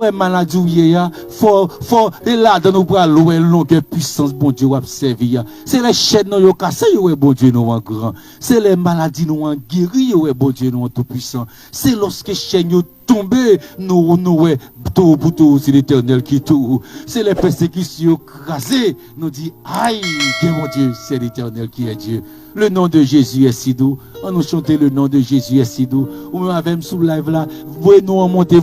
ouais maladie faut et là dans nous bras loin longue puissance bon Dieu a servir. C'est les chaînes nous cassé ouais bon Dieu nous en grand. C'est les maladies nous en guéri ouais bon Dieu nous en tout puissant. C'est lorsque chaînes tomber nous ouais tout pour tout c'est l'Éternel qui tout. C'est les persécutions crasées nous dit aïe que mon Dieu c'est l'Éternel qui est Dieu. Le nom de Jésus est si doux. On nous chanter le nom de Jésus est si doux. Ou même avec sous live là, voyez-nous en monter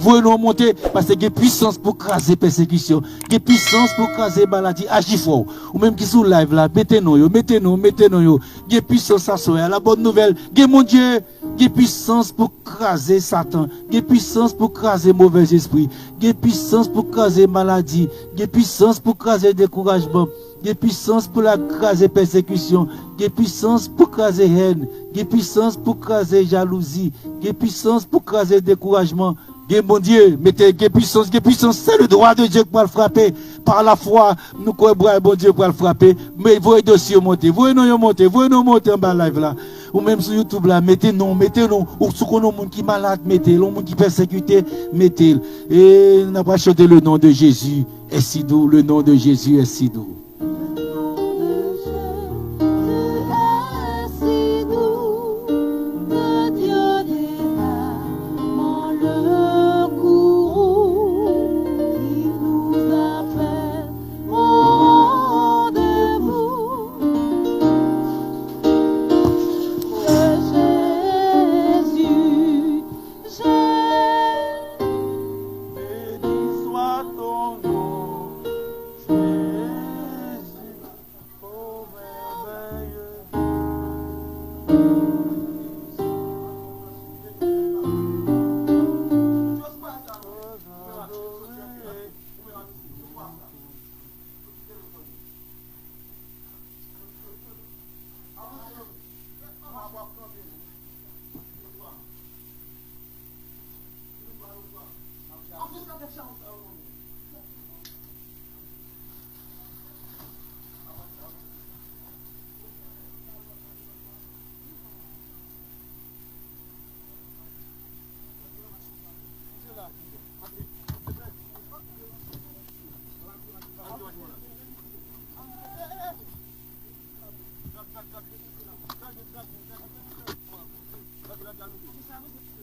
parce qu'il y a puissance pour craser persécution, il y a puissance pour craser maladie, agis fort. Ou même qui sous live là, mettez-nous, il y a puissance à soi. La bonne nouvelle, il y a mon Dieu, il y a puissance pour craser Satan, il y a puissance pour craser mauvais esprit, il y a puissance pour craser maladie, il y a puissance pour craser découragement. Il y a puissance pour la craser persécution, il y a puissance pour craser haine, il y a puissance pour craser jalousie, il y a puissance pour craser découragement. Mon Dieu, mettez puissance, c'est le droit de Dieu pour le frapper. Par la foi, nous croyons bon Dieu pour le frapper. Mais voyez dossier monter, voyez-nous monter en bas live là. Ou même sur YouTube là, mettez-nous. Ou sur le monde qui est malade, mettez-le. Le monde qui est persécuté, mettez-le. Et nous avons chanté le nom de Jésus est si doux, le nom de Jésus est si doux.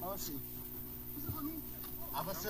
Avancez, avancez.